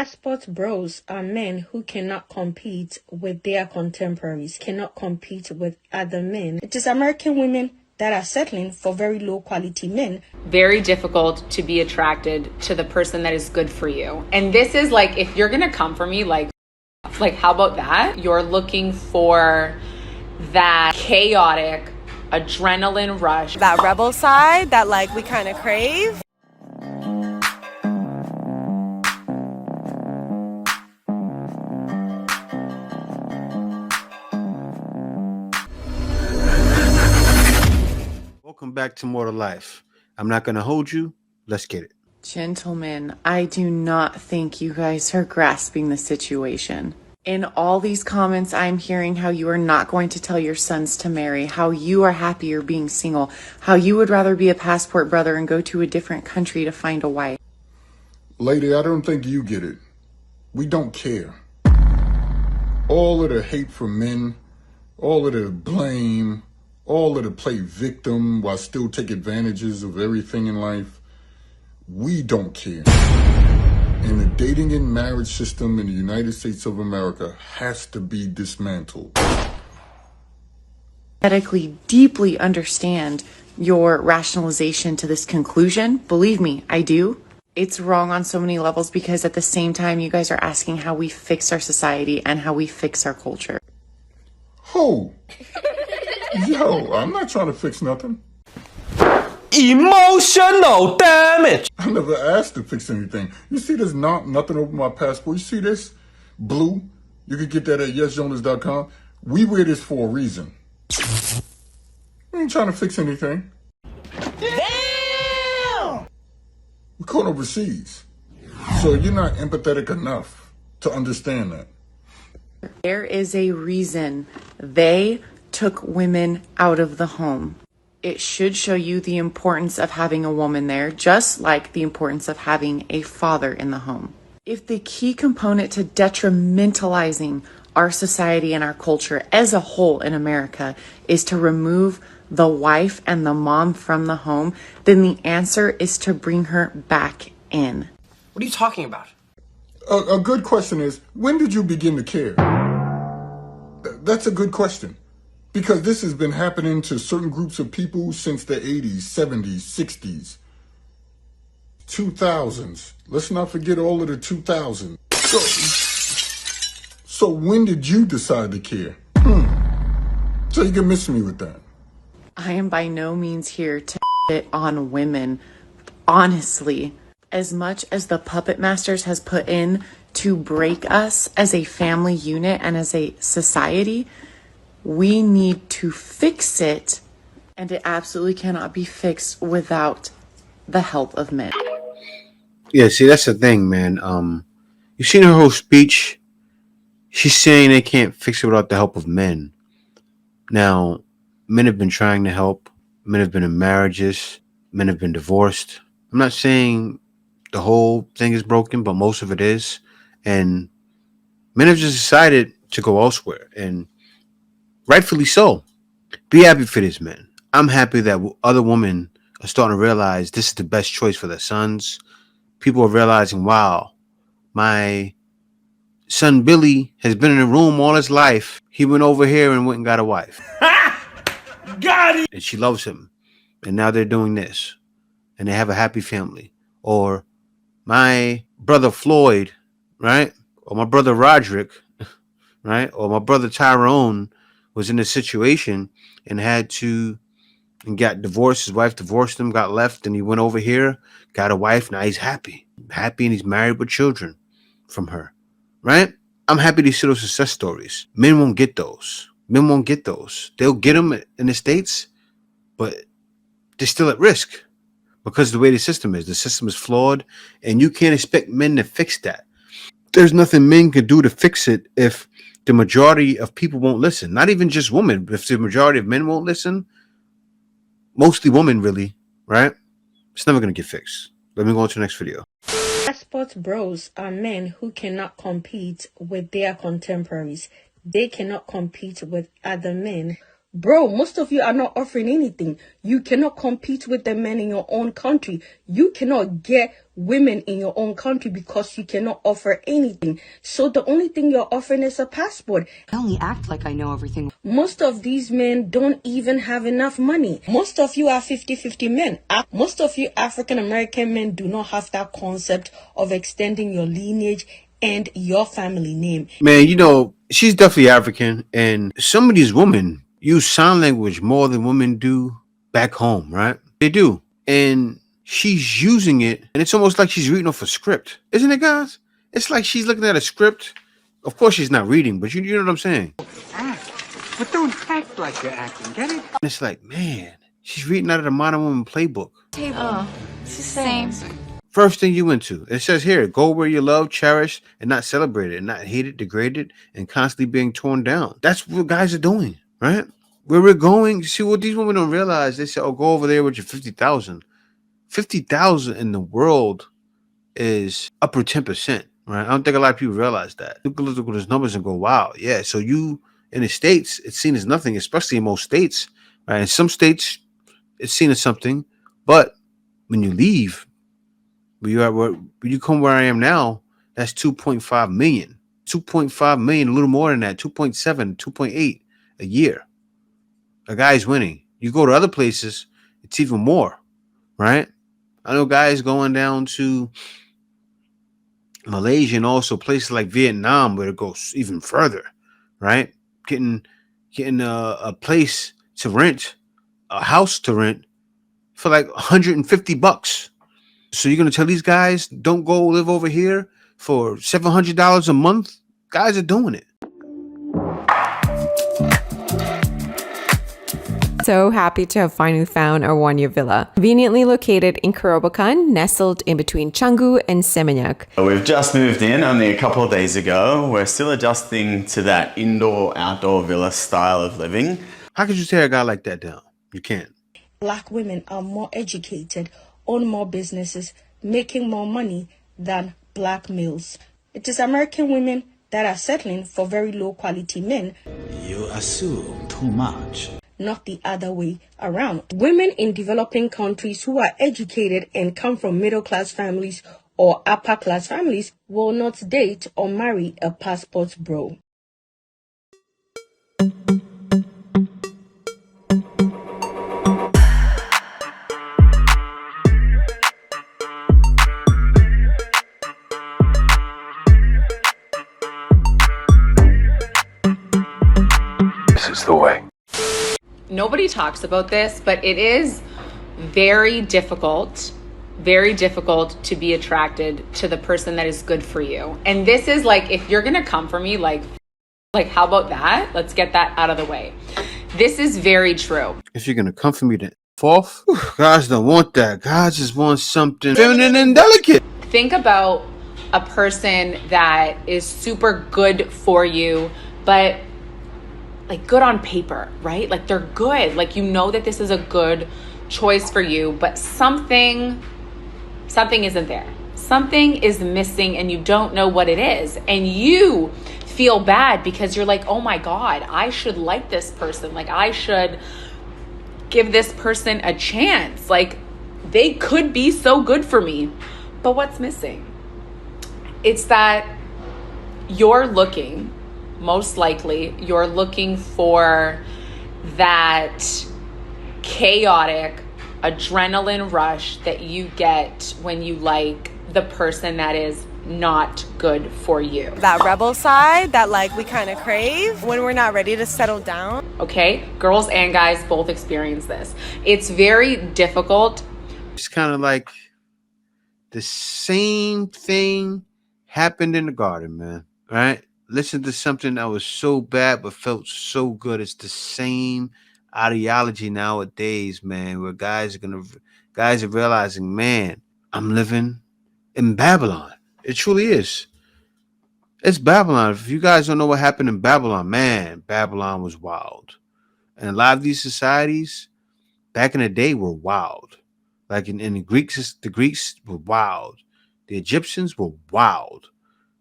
Passport bros are men who cannot compete with their contemporaries, cannot compete with other men. It is American women that are settling for very low quality men. Very difficult to be attracted to the person that is good for you. And this is like, if you're gonna come for me, like how about that? You're looking for that chaotic adrenaline rush. That rebel side that like we kind of crave. Welcome back to More to Life. I'm not going to hold you. Let's get it. Gentlemen, I do not think you guys are grasping the situation. In all these comments, I'm hearing how you are not going to tell your sons to marry, how you are happier being single, how you would rather be a passport brother and go to a different country to find a wife. Lady, I don't think you get it. We don't care. All of the hate for men, all of the blame, all of the play victim while still take advantages of everything in life, we don't care. And the dating and marriage system in the United States of America has to be dismantled. Medically deeply understand your rationalization to this conclusion. Believe me, I do. It's wrong on so many levels because at the same time, you guys are asking how we fix our society and how we fix our culture. Who? Yo, I'm not trying to fix nothing. Emotional damage. I never asked to fix anything. You see this nothing over my passport? You see this? Blue? You can get that at yesjonas.com. We wear this for a reason. We ain't trying to fix anything. Damn! We're caught overseas. So you're not empathetic enough to understand that. There is a reason they took women out of the home. It should show you the importance of having a woman there, just like the importance of having a father in the home. If the key component to detrimentalizing our society and our culture as a whole in America is to remove the wife and the mom from the home, then the answer is to bring her back in. What are you talking about? A good question is, when did you begin to care? That's a good question. Because this has been happening to certain groups of people since the 80s, 70s, 60s, 2000s. Let's not forget all of the 2000s. So when did you decide to care? So you can miss me with that. I am by no means here to shit on women. Honestly, as much as the puppet masters has put in to break us as a family unit and as a society, we need to fix it, and it absolutely cannot be fixed without the help of men. Yeah, see, that's the thing, man. You seen her whole speech? She's saying they can't fix it without the help of men. Now, men have been trying to help. Men have been in marriages. Men have been divorced. I'm not saying the whole thing is broken, but most of it is. And men have just decided to go elsewhere. And rightfully so. Be happy for these men. I'm happy that other women are starting to realize this is the best choice for their sons. People are realizing, wow, my son Billy has been in a room all his life. He went over here and went and got a wife. Got it! And she loves him. And now they're doing this. And they have a happy family. Or my brother Floyd, right? Or my brother Roderick, right? Or my brother Tyrone was in a situation and got divorced. His wife divorced him, got left, and he went over here, got a wife. Now he's happy, and he's married with children from her, right? I'm happy to see those success stories. Men won't get those. They'll get them in the States, but they're still at risk because of the way the system is flawed, and you can't expect men to fix that. There's nothing men can do to fix it if the majority of people won't listen. Not even just women. If the majority of men won't listen, mostly women really, right? It's never going to get fixed. Let me go on to the next video. Passport bros are men who cannot compete with their contemporaries. They cannot compete with other men. Bro, most of you are not offering anything. You cannot compete with the men in your own country. You cannot get women in your own country because you cannot offer anything. So the only thing you're offering is a passport. I only act like I know everything. Most of these men don't even have enough money. Most of you are 50-50 men. Most of you African American men do not have that concept of extending your lineage and your family name. Man, you know, she's definitely African, and some of these women use sign language more than women do back home, right? They do. And she's using it, and it's almost like she's reading off a script. Isn't it, guys? It's like she's looking at a script. Of course she's not reading, but you know what I'm saying? Act, but don't act like you're acting, get it? And it's like, man, she's reading out of the Modern Woman playbook. It's the same. First thing you went to. It says here, go where you love, cherished, and not celebrated, and not hated, degraded, and constantly being torn down. That's what guys are doing, right? Where we're going, see what these women don't realize. They say, oh, go over there with your 50,000. 50,000 in the world is upper 10%, right? I don't think a lot of people realize that. Look at those numbers and go, wow, yeah. So you, in the States, it's seen as nothing, especially in most states, right? In some states, it's seen as something, but when you leave, when you come where I am now, that's 2.5 million. 2.5 million, a little more than that, 2.7, 2.8 a year. A guy's winning. You go to other places, it's even more, right? I know guys going down to Malaysia and also places like Vietnam where it goes even further, right? Getting a place to rent, a house to rent for like $150. So you're gonna tell these guys don't go live over here for $700 a month? Guys are doing it. So happy to have finally found our one-year villa. Conveniently located in Kerobokan, nestled in between Canggu and Seminyak. We've just moved in only a couple of days ago. We're still adjusting to that indoor-outdoor villa style of living. How could you tear a guy like that down? You can't. Black women are more educated, own more businesses, making more money than black males. It is American women that are settling for very low quality men. You assume too much. Not the other way around. Women in developing countries who are educated and come from middle class families or upper class families will not date or marry a passport bro. This is the way. Nobody talks about this, but it is very difficult to be attracted to the person that is good for you. And this is like, if you're gonna come for me, like how about that? Let's get that out of the way. This is very true. If you're gonna come for me to off, guys don't want that. Guys just want something feminine and delicate. Think about a person that is super good for you, but like good on paper, right? Like they're good. Like you know that this is a good choice for you, but something isn't there. Something is missing and you don't know what it is. And you feel bad because you're like, oh my God, I should like this person. Like I should give this person a chance. Like they could be so good for me. But what's missing? It's that most likely you're looking for that chaotic adrenaline rush that you get when you like the person that is not good for you. That rebel side that like we kind of crave when we're not ready to settle down. Okay, girls and guys both experience this. It's very difficult. It's kind of like the same thing happened in the garden, man, right? Listen to something that was so bad but felt so good. It's the same ideology nowadays, man, where guys are realizing, man, I'm living in Babylon. It truly is. It's Babylon. If you guys don't know what happened in Babylon, man, Babylon was wild. And a lot of these societies back in the day were wild. Like in the Greeks were wild. The Egyptians were wild.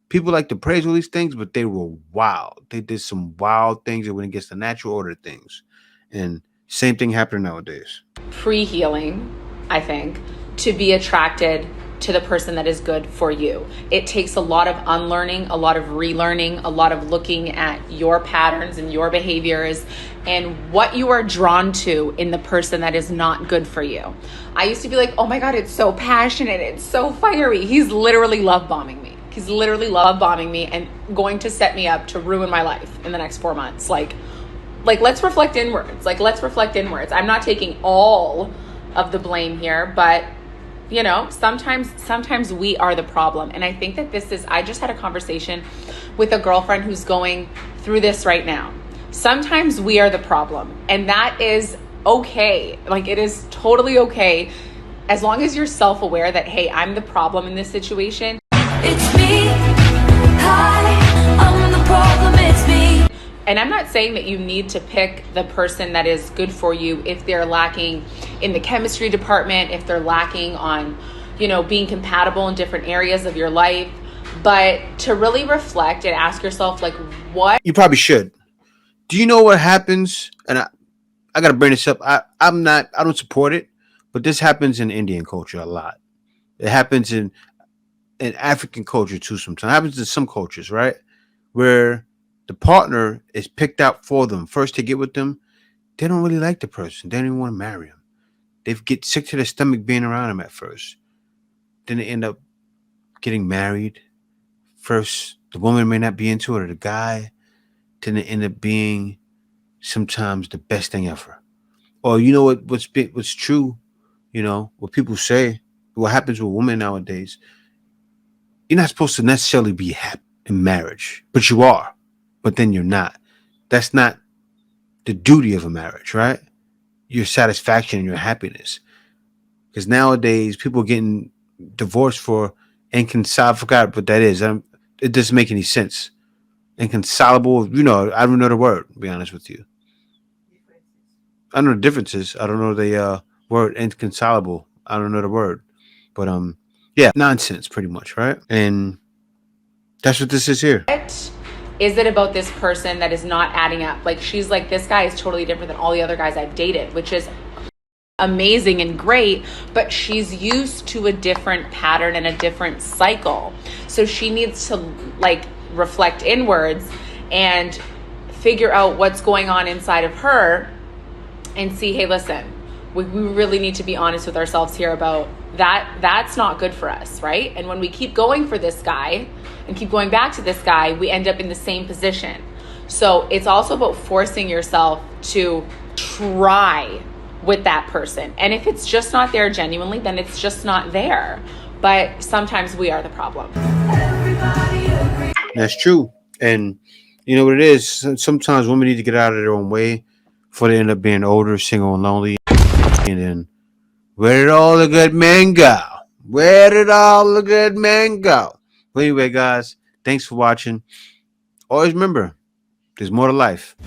People like to praise all these things, but they were wild. They did some wild things that went against the natural order of things. And same thing happened nowadays. Pre-healing, I think, to be attracted to the person that is good for you. It takes a lot of unlearning, a lot of relearning, a lot of looking at your patterns and your behaviors and what you are drawn to in the person that is not good for you. I used to be like, oh my God, it's so passionate, it's so fiery. He's literally love bombing me. He's literally love bombing me and going to set me up to ruin my life in the next 4 months. Like let's reflect inwards. I'm not taking all of the blame here, but you know, sometimes we are the problem. And I think that I just had a conversation with a girlfriend who's going through this right now. Sometimes we are the problem, and that is okay. Like, it is totally okay as long as you're self-aware that, hey, I'm the problem in this situation. It's me. Hi, I'm the problem, it's me. And I'm not saying that you need to pick the person that is good for you if they're lacking in the chemistry department, if they're lacking on, you know, being compatible in different areas of your life, but to really reflect and ask yourself, like, what? You probably should. Do you know what happens? And I got to bring this up. I don't support it, but this happens in Indian culture a lot. It happens in African culture too sometimes. It happens in some cultures, right? Where the partner is picked out for them. First to get with them, they don't really like the person. They don't even want to marry him. They get sick to their stomach being around him at first. Then they end up getting married. First, the woman may not be into it, or the guy. Then they end up being sometimes the best thing ever. Or you know what's true, you know, what people say, what happens with women nowadays, you're not supposed to necessarily be happy in marriage, but you are. But then you're not. That's not the duty of a marriage, right? Your satisfaction and your happiness. Because nowadays people are getting divorced for inconsolable. I forgot what that is. It doesn't make any sense. Inconsolable, you know, I don't know the word, to be honest with you. I know the differences. I don't know the word inconsolable. I don't know the word. But yeah, nonsense pretty much, right? And that's what this is here. What is it about this person that is not adding up? Like, she's like, this guy is totally different than all the other guys I've dated, which is amazing and great, but she's used to a different pattern and a different cycle. So she needs to like reflect inwards and figure out what's going on inside of her and see, hey, listen, we really need to be honest with ourselves here about that. That's not good for us, right? And when we keep going for this guy and keep going back to this guy, we end up in the same position. So it's also about forcing yourself to try with that person. And if it's just not there genuinely, then it's just not there. But sometimes we are the problem. That's true. And you know what it is? Sometimes women need to get out of their own way before they end up being older, single, and lonely. And then, where did all the good men go? Where did all the good men go? But anyway, guys, thanks for watching. Always remember, there's more to life.